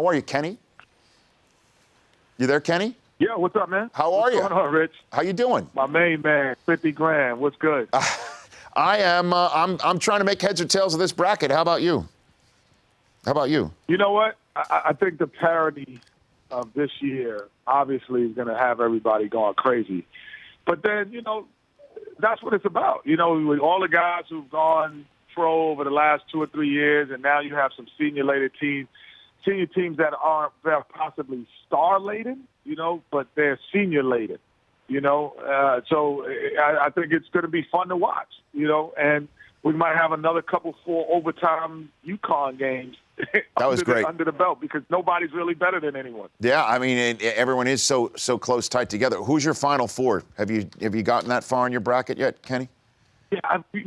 How are you, Kenny? You there, Kenny? Yeah, what's up, man? How are you? What's going on, Rich? How you doing? My main man, 50 grand. What's good? I am. I'm trying to make heads or tails of this bracket. How about you? You know what? I think the parity of this year obviously is going to have everybody going crazy. But then, that's what it's about. With all the guys who've gone pro over the last 2 or 3 years, and now you have some senior teams that aren't possibly star-laden, but they're senior-laden, So I think it's going to be fun to watch, and we might have another couple 4 overtime UConn games That was great. under the belt because nobody's really better than anyone. Yeah, I mean, everyone is so close, tight together. Who's your Final Four? Have you gotten that far in your bracket yet, Kenny? Yeah,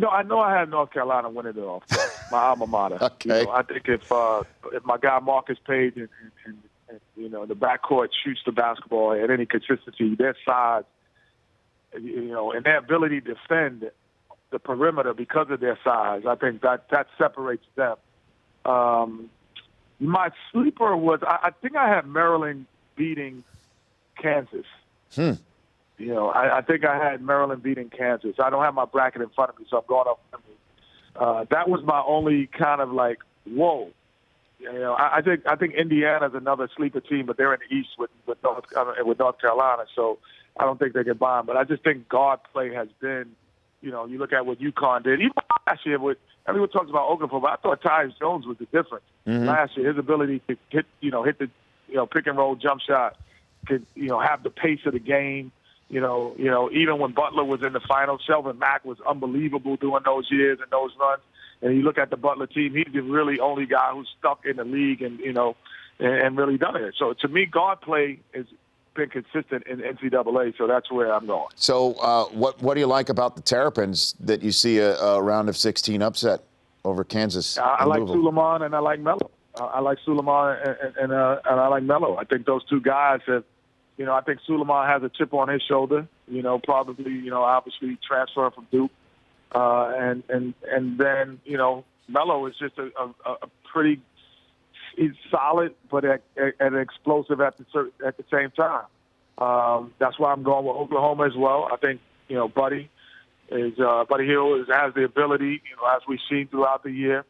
I know I had North Carolina winning it off, my alma mater. Okay. I think if my guy Marcus Page and the backcourt shoots the basketball at any consistency, their size, and their ability to defend the perimeter because of their size, I think that separates them. My sleeper was I think I had Maryland beating Kansas. I think I had Maryland beating Kansas. I don't have my bracket in front of me, so I'm going off memory. That was my only kind of like, whoa. I think Indiana's another sleeper team, but they're in the East with North Carolina, so I don't think they can buy them. But I just think guard play has been, you look at what UConn did. Even last year, everyone talks about Okafor, but I thought Tyus Jones was the difference. Last year, his ability to hit the pick and roll jump shot, could have the pace of the game. Even when Butler was in the finals, Shelvin Mack was unbelievable during those years and those runs. And you look at the Butler team, he's the really only guy who's stuck in the league and really done it. So to me, guard play has been consistent in NCAA, so that's where I'm going. So what do you like about the Terrapins that you see a round of 16 upset over Kansas? I like Suleiman and I like Melo. I like Suleiman and I like Melo. I think those two guys have, I think Suleiman has a chip on his shoulder, probably, obviously transferring from Duke. And then, Melo is just a pretty he's solid, but and explosive at the same time. That's why I'm going with Oklahoma as well. I think, Buddy Hill has the ability, as we've seen throughout the year,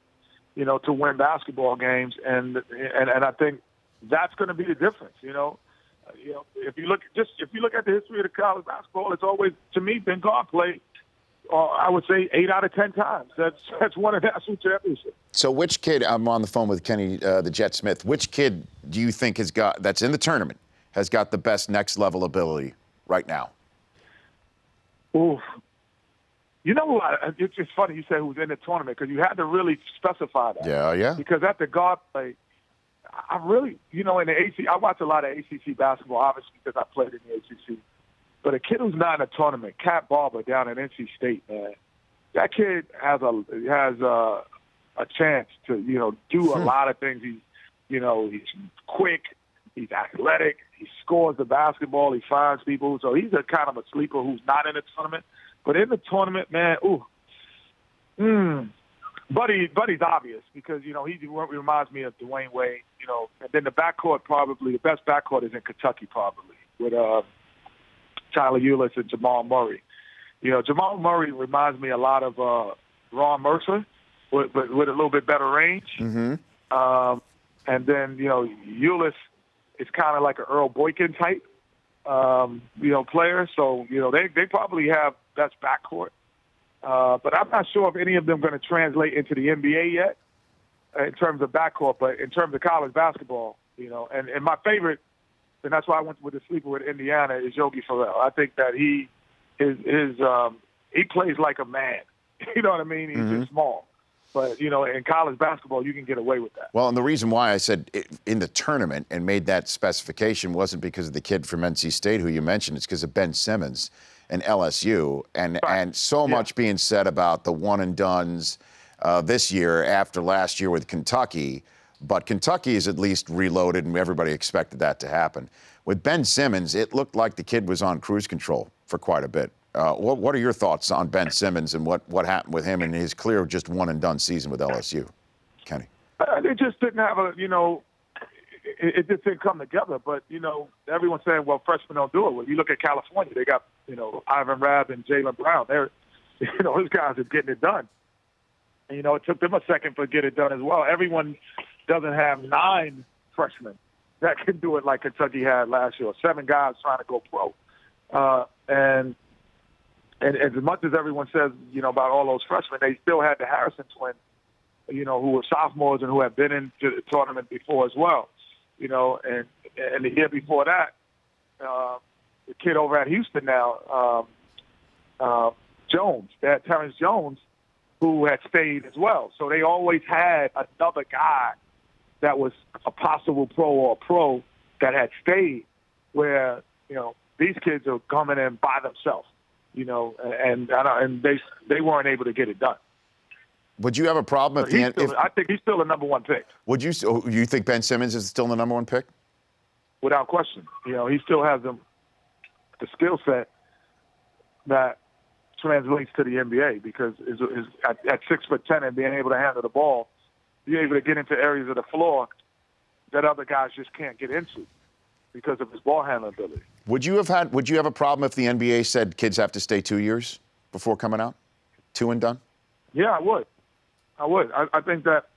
to win basketball games. And I think that's going to be the difference, If you look at the history of the college basketball, it's always, to me, been guard play. I would say 8 out of 10 times. That's won a national championship. So which kid, I'm on the phone with Kenny, the Jet Smith, which kid do you think that's in the tournament, has got the best next level ability right now? Ooh. It's just funny you said who's in the tournament because you had to really specify that. Yeah. Because at the guard play, I really, in the ACC, I watch a lot of ACC basketball, obviously, because I played in the ACC. But a kid who's not in a tournament, Cat Barber down at NC State, man, that kid has a chance to, do a lot of things. He's quick, he's athletic, he scores the basketball, he finds people. So he's a kind of a sleeper who's not in the tournament. But in the tournament, man, Buddy's obvious because, he reminds me of Dwayne Wade, and then the backcourt the best backcourt is in Kentucky probably with Tyler Ulis and Jamal Murray. Jamal Murray reminds me a lot of Ron Mercer with a little bit better range. Mm-hmm. And then, Ulis is kind of like an Earl Boykin type, player. So, they probably have best backcourt. But I'm not sure if any of them are going to translate into the NBA yet in terms of backcourt, but in terms of college basketball, and my favorite, and that's why I went with the sleeper with Indiana, is Yogi Ferrell. I think that he plays like a man. You know what I mean? He's just small. But, in college basketball, you can get away with that. Well, and the reason why I said in the tournament and made that specification wasn't because of the kid from NC State who you mentioned. It's because of Ben Simmons and LSU. And so much being said about the one-and-dones this year after last year with Kentucky. But Kentucky is at least reloaded, and everybody expected that to happen. With Ben Simmons, it looked like the kid was on cruise control for quite a bit. What are your thoughts on Ben Simmons and what happened with him in his clear just one-and-done season with LSU, Kenny? They just didn't have it just didn't come together. But, everyone's saying, well, freshmen don't do it. Well, you look at California, they got, Ivan Rabb and Jaylen Brown. They're, those guys are getting it done. And, it took them a second to get it done as well. Everyone doesn't have 9 freshmen that can do it like Kentucky had last year, or 7 guys trying to go pro. And as much as everyone says, about all those freshmen, they still had the Harrison twins, who were sophomores and who had been into the tournament before as well. And the year before that, the kid over at Houston now, Jones, they had Terrence Jones, who had stayed as well. So they always had another guy that was a possible pro or a pro that had stayed, where, these kids are coming in by themselves, and they weren't able to get it done. Would you have a problem I think he's still the number 1 pick. Would you? You think Ben Simmons is still the number 1 pick? Without question. He still has the skill set that translates to the NBA, because at 6'10" and being able to handle the ball, you're able to get into areas of the floor that other guys just can't get into because of his ball handling ability. Would you have a problem if the NBA said kids have to stay 2 years before coming out? 2 and done? Yeah, I would. I think that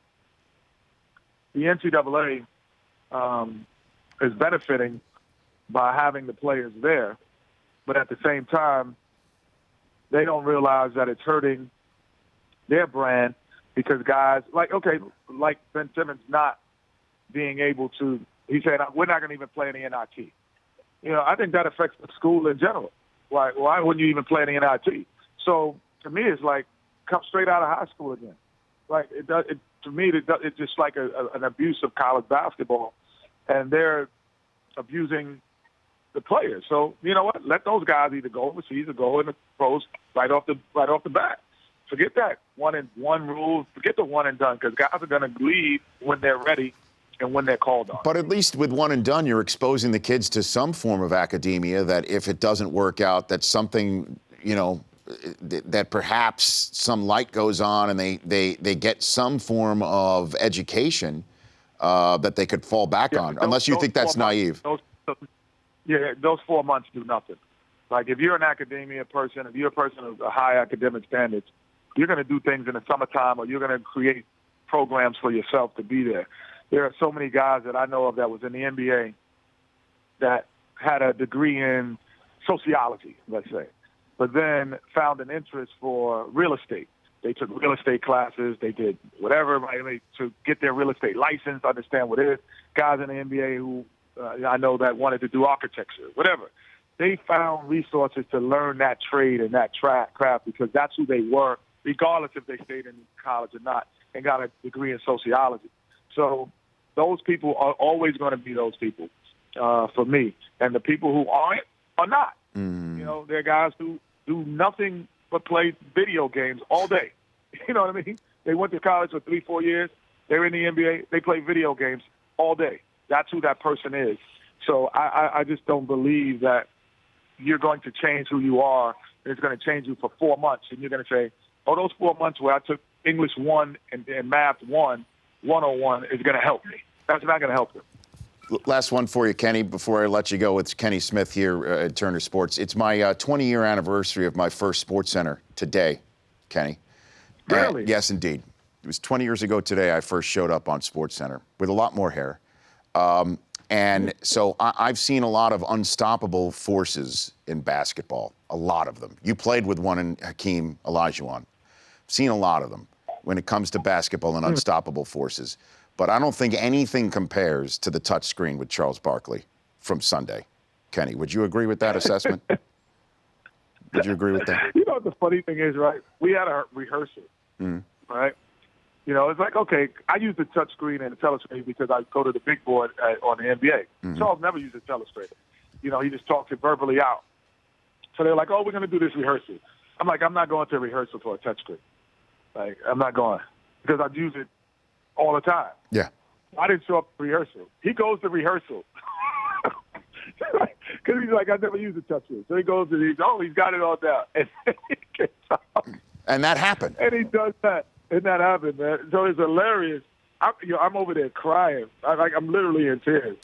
the NCAA is benefiting by having the players there, but at the same time, they don't realize that it's hurting their brand, because guys like Ben Simmons not being able to, he said, we're not going to even play in the NIT. I think that affects the school in general. Why wouldn't you even play in the NIT? So to me, it's like, come straight out of high school again. To me, it's just like an abuse of college basketball, and they're abusing the players. So you know what? Let those guys either go overseas or go in the pros right off the bat. Forget that 1 and 1 rule. Forget the 1 and done, because guys are going to leave when they're ready and when they're called on. But at least with 1 and done, you're exposing the kids to some form of academia, that if it doesn't work out, that's something, that perhaps some light goes on and they get some form of education that they could fall back on, unless you think that's naive. Those 4 months do nothing. Like, if you're an academia person, if you're a person of high academic standards, you're going to do things in the summertime, or you're going to create programs for yourself to be there. There are so many guys that I know of that was in the NBA that had a degree in sociology, let's say, but then found an interest for real estate. They took real estate classes. They did whatever to get their real estate license, understand what it is. Guys in the NBA who I know that wanted to do architecture, whatever. They found resources to learn that trade and that craft, because that's who they were, regardless if they stayed in college or not, and got a degree in sociology. So those people are always going to be those people for me. And the people who aren't are not. They're guys who do nothing but play video games all day. You know what I mean? They went to college for 3-4 years. They're in the NBA. They play video games all day. That's who that person is. So I just don't believe that you're going to change who you are, and it's going to change you for 4 months. And you're going to say, those 4 months where I took English 1 and Math 101 is going to help me. That's not going to help them. Last one for you, Kenny, before I let you go. It's Kenny Smith here at Turner Sports. It's my 20-year anniversary of my first Sports Center today, Kenny. Really? Yes, indeed. It was 20 years ago today I first showed up on Sports Center with a lot more hair. And so I've seen a lot of unstoppable forces in basketball, a lot of them. You played with one in Hakeem Olajuwon. Seen a lot of them when it comes to basketball and unstoppable forces. But I don't think anything compares to the touchscreen with Charles Barkley from Sunday. Kenny, would you agree with that assessment? Would you agree with that? You know what the funny thing is, right? We had a rehearsal, right? It's like, okay, I use the touchscreen and the telescreen because I go to the big board on the NBA. Charles never used a telestrator. He just talks it verbally out. So they're like, we're going to do this rehearsal. I'm like, I'm not going to a rehearsal for a touchscreen. Like, I'm not going, because I use it all the time. Yeah. I didn't show up for rehearsal. He goes to rehearsal. Because he's like, I never used a touchscreen. So he goes to he's got it all down. And he gets up. And that happened. And he does that. And that happened, man. So it's hilarious I'm over there crying. I'm literally in tears.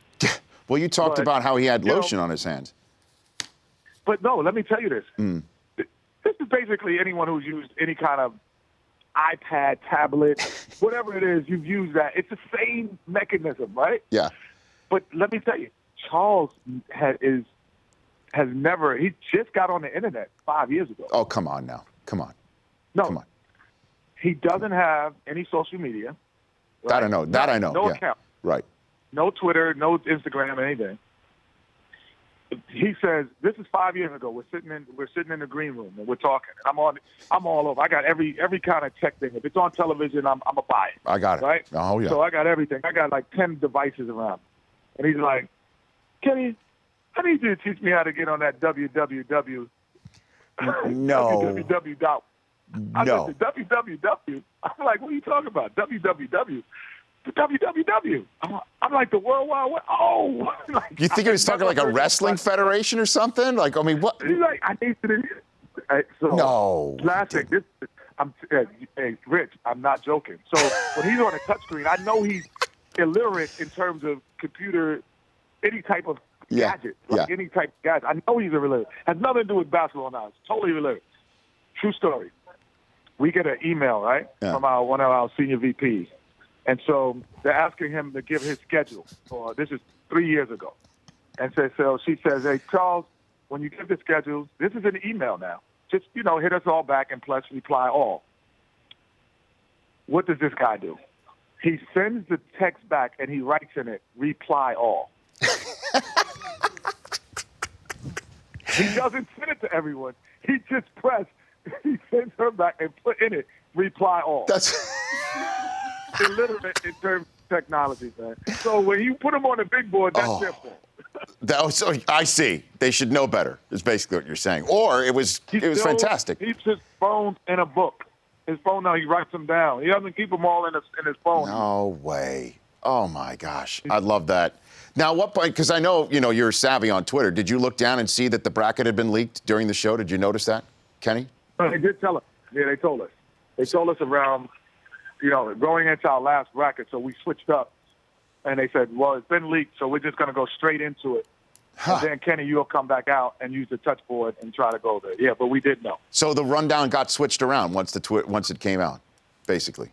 Well, you talked about how he had lotion on his hands. But no, let me tell you this. This is basically anyone who's used any kind of iPad, tablet, whatever it is, you've used that. It's the same mechanism, right? Yeah. But let me tell you, Charles has never. He just got on the internet 5 years ago. Oh, come on now. Come on. No, Come on. he doesn't have any social media. Right? That I know. That I know. No yeah. account. Right. No Twitter, no Instagram, anything. He says, "This is 5 years ago. We're sitting in the green room and we're talking. And I'm all over. I got every kind of tech thing. If it's on television, I'm a buy it. I got it. Right? Oh yeah. So I got everything. I got like 10 devices around. And he's like, Kenny, I need you to teach me how to get on that www. No. www. I No. said, www. I'm like, what are you talking about? www. The www. I'm like the World Wide Web. Oh. Like, You think he was talking like a wrestling federation or something? Like, I mean, what? He's like, I need to. So No. Classic. Hey, Rich, I'm not joking. So when he's on a touchscreen, I know he's illiterate in terms of computer, any type of gadget, any type of gadget. I know he's illiterate. Has nothing to do with basketball now. It's totally illiterate. True story. We get an email, right, from one of our senior VPs. And so they're asking him to give his schedule. This is 3 years ago. And so she says, hey, Charles, when you give the schedule, this is an email now. Just, hit us all back and plus reply all. What does this guy do? He sends the text back and he writes in it, reply all. He doesn't send it to everyone. He just he sends her back and put in it, reply all. That's illiterate in terms of technology, man. So when you put them on the big board, that's their fault. So I see. They should know better. Is basically what you're saying. Or it was fantastic. He keeps his phone in a book. His phone now, he writes them down. He doesn't keep them all in his phone. No way. Oh my gosh, I love that. Now, what point? Because I know you're savvy on Twitter. Did you look down and see that the bracket had been leaked during the show? Did you notice that, Kenny? They did tell us. Yeah, they told us. They told us around. Going into our last bracket, so we switched up, and they said, well, it's been leaked, so we're just going to go straight into it. And then, Kenny, you'll come back out and use the touch board and try to go there. Yeah, but we did know. So the rundown got switched around once it came out, basically.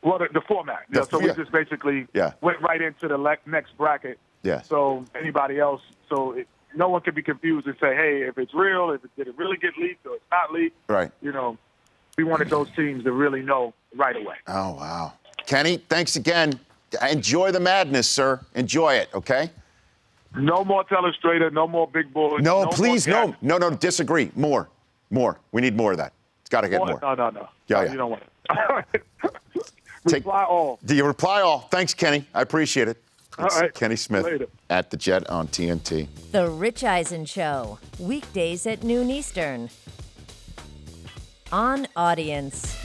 Well, the format. So we just basically went right into the next bracket. Yeah. So anybody else, no one can be confused and say, hey, if it's real, did it really get leaked or it's not leaked? Right. We wanted those teams to really know right away. Oh, wow. Kenny, thanks again. Enjoy the madness, sir. Enjoy it, okay? No more telestrator, no more big boards. No, please, no, disagree. More. We need more of that. It's got to get more. No. Yeah. You don't want it. Reply all. Do you reply all? Thanks, Kenny. I appreciate it. All right. Kenny Smith Later. at the Jet on TNT. The Rich Eisen Show, weekdays at noon Eastern. On Audience.